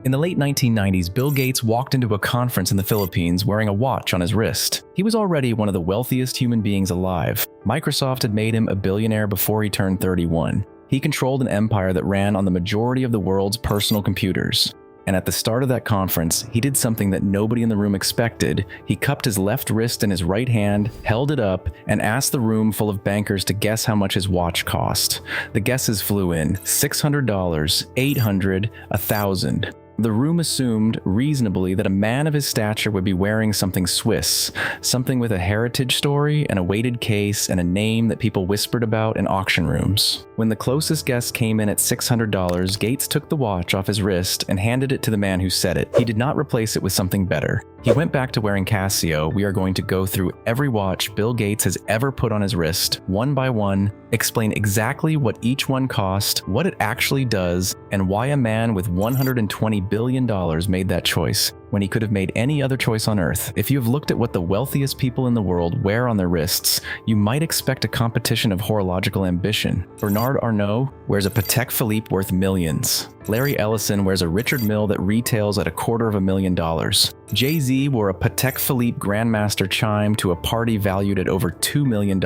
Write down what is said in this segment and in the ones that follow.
In the late 1990s, Bill Gates walked into a conference in the Philippines wearing a watch on his wrist. He was already one of the wealthiest human beings alive. Microsoft had made him a billionaire before he turned 31. He controlled an empire that ran on the majority of the world's personal computers. And at the start of that conference, he did something that nobody in the room expected. He cupped his left wrist in his right hand, held it up, and asked the room full of bankers to guess how much his watch cost. The guesses flew in: $600, $800, $1,000. The room assumed, reasonably, that a man of his stature would be wearing something Swiss, something with a heritage story and a weighted case and a name that people whispered about in auction rooms. When the closest guess came in at $600, Gates took the watch off his wrist and handed it to the man who said it. He did not replace it with something better. He went back to wearing Casio. We are going to go through every watch Bill Gates has ever put on his wrist, one by one, explain exactly what each one cost, what it actually does, and why a man with $120 billion made that choice when he could have made any other choice on Earth. If you have looked at what the wealthiest people in the world wear on their wrists, you might expect a competition of horological ambition. Bernard Arnault wears a Patek Philippe worth millions. Larry Ellison wears a Richard Mille that retails at $250,000. Jay-Z wore a Patek Philippe Grandmaster chime to a party valued at over $2 million.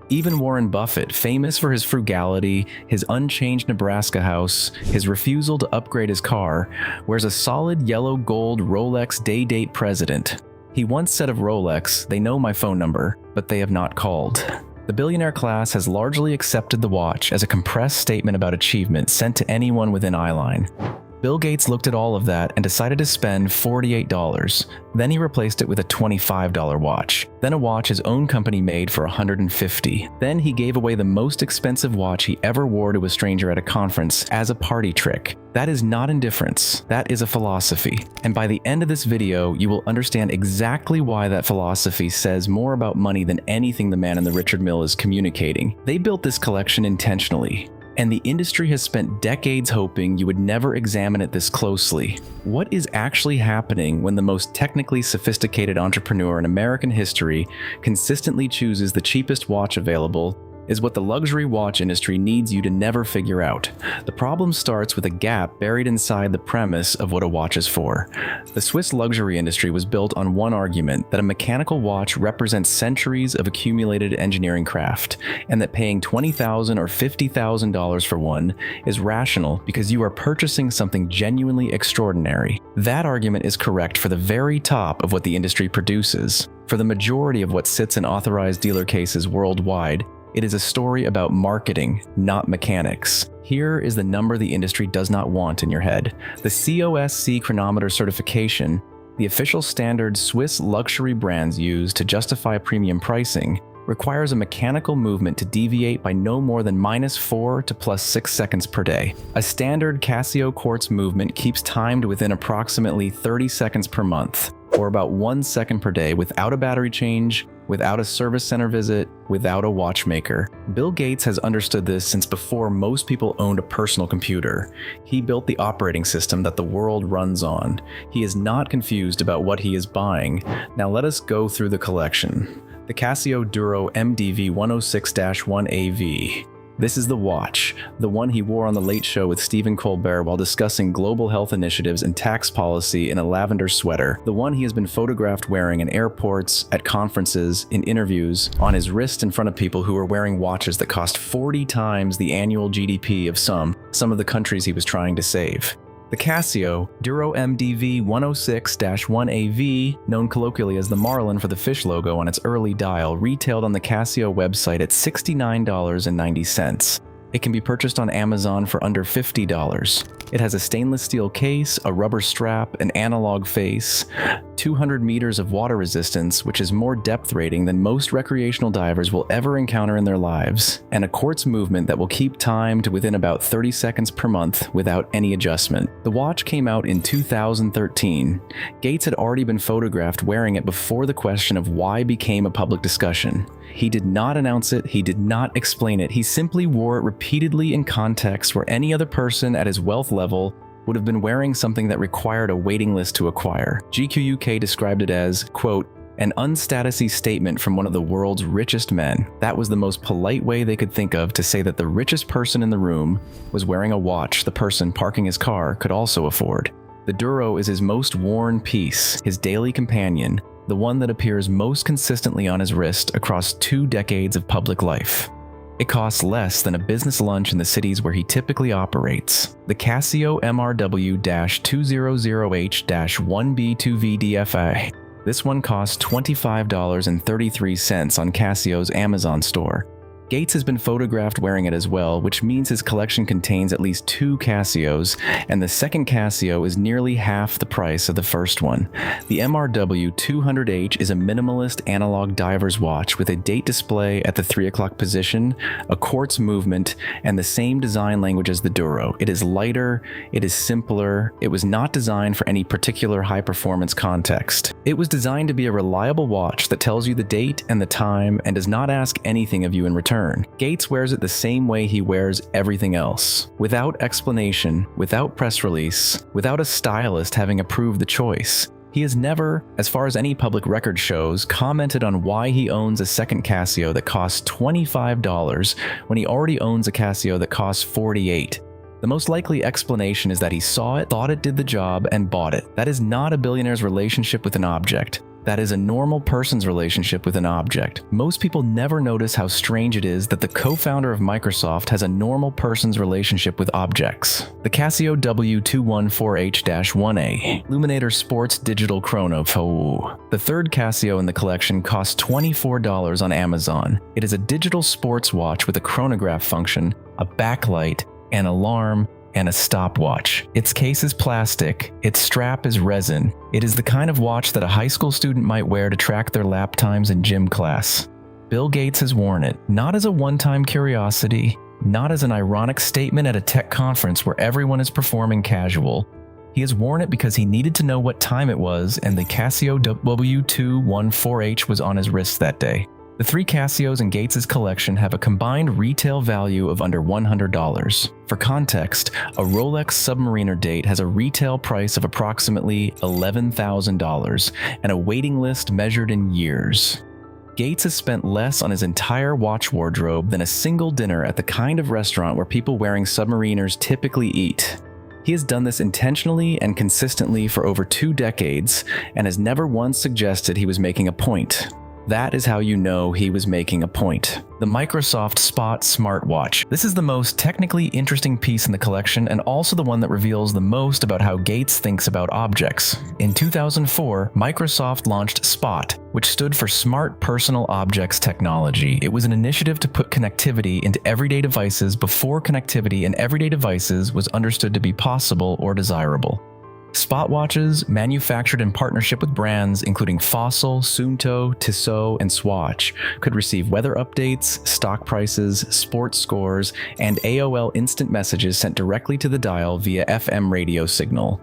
Even Warren Buffett, famous for his frugality, his unchanged Nebraska house, his refusal to upgrade his car, wears a solid yellow gold Rolex Day-Date President. He once said of Rolex, "They know my phone number, but they have not called." The billionaire class has largely accepted the watch as a compressed statement about achievement sent to anyone within eyeline. Bill Gates looked at all of that and decided to spend $48. Then he replaced it with a $25 watch. Then a watch his own company made for $150. Then he gave away the most expensive watch he ever wore to a stranger at a conference as a party trick. That is not indifference. That is a philosophy. And by the end of this video, you will understand exactly why that philosophy says more about money than anything the man in the Richard Mille is communicating. They built this collection intentionally. And the industry has spent decades hoping you would never examine it this closely. What is actually happening when the most technically sophisticated entrepreneur in American history consistently chooses the cheapest watch available is what the luxury watch industry needs you to never figure out. The problem starts with a gap buried inside the premise of what a watch is for. The Swiss luxury industry was built on one argument, that a mechanical watch represents centuries of accumulated engineering craft, and that paying $20,000 or $50,000 for one is rational because you are purchasing something genuinely extraordinary. That argument is correct for the very top of what the industry produces. For the majority of what sits in authorized dealer cases worldwide, it is a story about marketing, not mechanics. Here is the number the industry does not want in your head. The COSC chronometer certification, the official standard Swiss luxury brands use to justify premium pricing, requires a mechanical movement to deviate by no more than -4 to +6 seconds per day. A standard Casio quartz movement keeps timed within approximately 30 seconds per month, or about 1 second per day without a battery change, without a service center visit, without a watchmaker. Bill Gates has understood this since before most people owned a personal computer. He built the operating system that the world runs on. He is not confused about what he is buying. Now let us go through the collection. The Casio Duro MDV 106-1AV. This is the watch, the one he wore on The Late Show with Stephen Colbert while discussing global health initiatives and tax policy in a lavender sweater, the one he has been photographed wearing in airports, at conferences, in interviews, on his wrist in front of people who are wearing watches that cost 40 times the annual GDP of some of the countries he was trying to save. The Casio Duro MDV 106-1AV, known colloquially as the Marlin for the fish logo on its early dial, retailed on the Casio website at $69.90. It can be purchased on Amazon for under $50. It has a stainless steel case, a rubber strap, an analog face, 200 meters of water resistance, which is more depth rating than most recreational divers will ever encounter in their lives, and a quartz movement that will keep time to within about 30 seconds per month without any adjustment. The watch came out in 2013. Gates had already been photographed wearing it before the question of why became a public discussion. He did not announce it, he did not explain it, he simply wore it repeatedly in contexts where any other person at his wealth level would have been wearing something that required a waiting list to acquire. GQ UK described it as, quote, an unstatusy statement from one of the world's richest men. That was the most polite way they could think of to say that the richest person in the room was wearing a watch the person parking his car could also afford. The Duro is his most worn piece, his daily companion, the one that appears most consistently on his wrist across 2 decades of public life. It costs less than a business lunch in the cities where he typically operates. The Casio MRW-200H-1B2VDFA. This one costs $25.33 on Casio's Amazon store. Gates has been photographed wearing it as well, which means his collection contains at least 2 Casios, and the second Casio is nearly half the price of the first one. The MRW-200H is a minimalist analog diver's watch with a date display at the 3 o'clock position, a quartz movement, and the same design language as the Duro. It is lighter, it is simpler, it was not designed for any particular high-performance context. It was designed to be a reliable watch that tells you the date and the time and does not ask anything of you in return. Gates wears it the same way he wears everything else, without explanation, without press release, without a stylist having approved the choice. He has never, as far as any public record shows, commented on why he owns a second Casio that costs $25 when he already owns a Casio that costs $48. The most likely explanation is that he saw it, thought it did the job, and bought it. That is not a billionaire's relationship with an object. That is a normal person's relationship with an object. Most people never notice how strange it is that the co-founder of Microsoft has a normal person's relationship with objects. The Casio W214H-1A, Luminator Sports Digital Chrono. The third Casio in the collection costs $24 on Amazon. It is a digital sports watch with a chronograph function, a backlight, an alarm, and a stopwatch. Its case is plastic, its strap is resin. It is the kind of watch that a high school student might wear to track their lap times in gym class. Bill Gates has worn it, not as a one-time curiosity, not as an ironic statement at a tech conference where everyone is performing casual. He has worn it because he needed to know what time it was, and the Casio W214H was on his wrist that day. The 3 Casios in Gates' collection have a combined retail value of under $100. For context, a Rolex Submariner date has a retail price of approximately $11,000 and a waiting list measured in years. Gates has spent less on his entire watch wardrobe than a single dinner at the kind of restaurant where people wearing Submariners typically eat. He has done this intentionally and consistently for over 2 decades and has never once suggested he was making a point. That is how you know he was making a point. The Microsoft Spot smartwatch. This is the most technically interesting piece in the collection and also the one that reveals the most about how Gates thinks about objects. In 2004, Microsoft launched Spot, which stood for Smart Personal Objects Technology. It was an initiative to put connectivity into everyday devices before connectivity in everyday devices was understood to be possible or desirable. Spot watches, manufactured in partnership with brands including Fossil, Suunto, Tissot, and Swatch, could receive weather updates, stock prices, sports scores, and AOL instant messages sent directly to the dial via FM radio signal.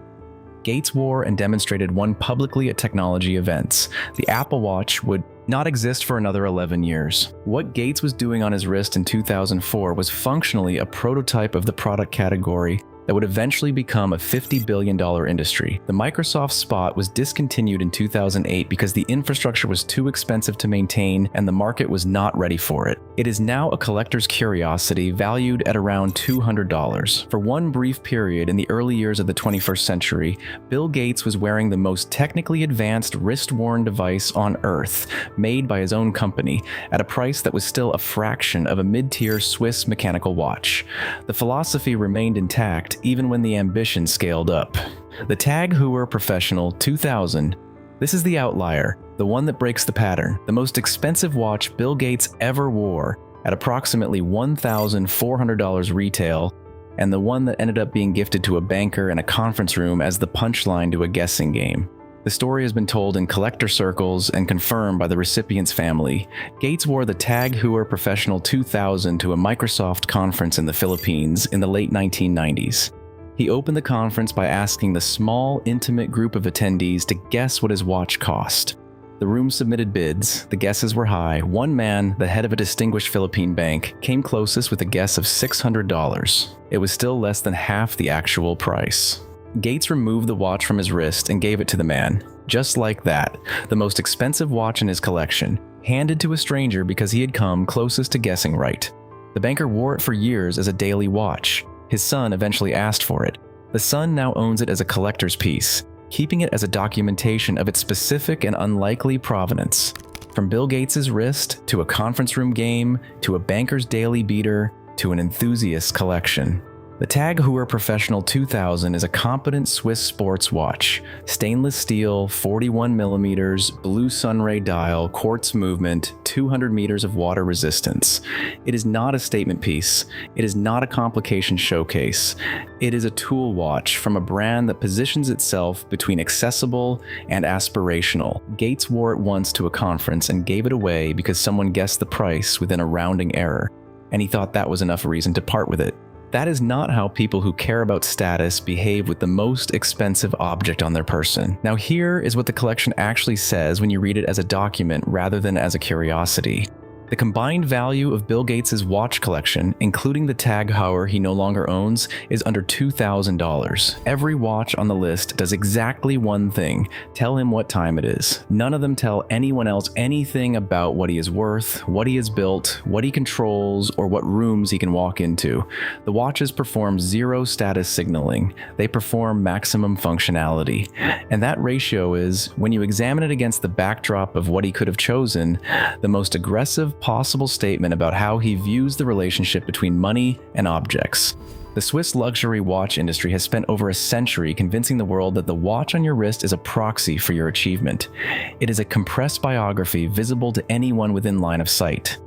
Gates wore and demonstrated one publicly at technology events. The Apple Watch would not exist for another 11 years. What Gates was doing on his wrist in 2004 was functionally a prototype of the product category that would eventually become a $50 billion industry. The Microsoft Spot was discontinued in 2008 because the infrastructure was too expensive to maintain and the market was not ready for it. It is now a collector's curiosity valued at around $200. For one brief period in the early years of the 21st century, Bill Gates was wearing the most technically advanced wrist-worn device on Earth, made by his own company, at a price that was still a fraction of a mid-tier Swiss mechanical watch. The philosophy remained intact even when the ambition scaled up. The TAG Heuer Professional 2000. This is the outlier, the one that breaks the pattern, the most expensive watch Bill Gates ever wore at approximately $1,400 retail, and the one that ended up being gifted to a banker in a conference room as the punchline to a guessing game. The story has been told in collector circles and confirmed by the recipient's family. Gates wore the TAG Heuer Professional 2000 to a Microsoft conference in the Philippines in the late 1990s. He opened the conference by asking the small, intimate group of attendees to guess what his watch cost. The room submitted bids. The guesses were high. One man, the head of a distinguished Philippine bank, came closest with a guess of $600. It was still less than half the actual price. Gates removed the watch from his wrist and gave it to the man. Just like that, the most expensive watch in his collection, handed to a stranger because he had come closest to guessing right. The banker wore it for years as a daily watch. His son eventually asked for it. The son now owns it as a collector's piece, keeping it as a documentation of its specific and unlikely provenance. From Bill Gates' wrist, to a conference room game, to a banker's daily beater, to an enthusiast's collection. The TAG Heuer Professional 2000 is a competent Swiss sports watch. Stainless steel, 41mm, blue sunray dial, quartz movement, 200 meters of water resistance. It is not a statement piece. It is not a complication showcase. It is a tool watch from a brand that positions itself between accessible and aspirational. Gates wore it once to a conference and gave it away because someone guessed the price within a rounding error, and he thought that was enough reason to part with it. That is not how people who care about status behave with the most expensive object on their person. Now here is what the collection actually says when you read it as a document rather than as a curiosity. The combined value of Bill Gates' watch collection, including the TAG Heuer he no longer owns, is under $2,000. Every watch on the list does exactly one thing: tell him what time it is. None of them tell anyone else anything about what he is worth, what he has built, what he controls, or what rooms he can walk into. The watches perform zero status signaling. They perform maximum functionality. And that ratio is, when you examine it against the backdrop of what he could have chosen, the most aggressive possible statement about how he views the relationship between money and objects. The Swiss luxury watch industry has spent over a century convincing the world that the watch on your wrist is a proxy for your achievement. It is a compressed biography visible to anyone within line of sight.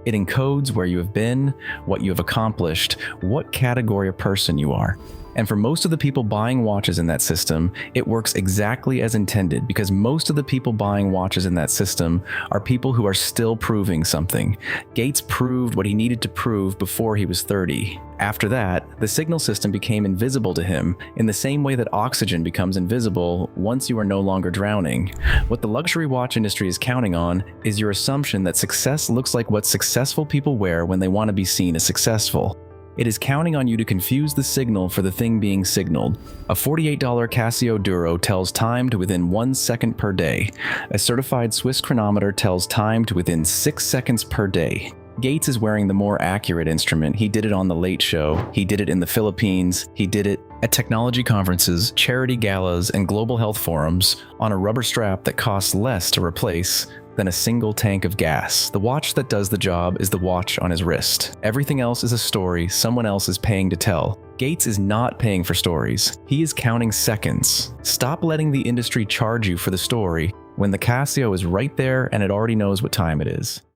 It encodes where you have been, what you have accomplished, what category of person you are. And for most of the people buying watches in that system, it works exactly as intended, because most of the people buying watches in that system are people who are still proving something. Gates proved what he needed to prove before he was 30. After that, the signal system became invisible to him in the same way that oxygen becomes invisible once you are no longer drowning. What the luxury watch industry is counting on is your assumption that success looks like what successful people wear when they want to be seen as successful. It is counting on you to confuse the signal for the thing being signaled. A $48 Casio Duro tells time to within 1 second per day. A certified Swiss chronometer tells time to within 6 seconds per day. Gates is wearing the more accurate instrument. He did it on The Late Show. He did it in the Philippines. He did it at technology conferences, charity galas, and global health forums on a rubber strap that costs less to replace than a single tank of gas. The watch that does the job is the watch on his wrist. Everything else is a story someone else is paying to tell. Gates is not paying for stories. He is counting seconds. Stop letting the industry charge you for the story when the Casio is right there and it already knows what time it is.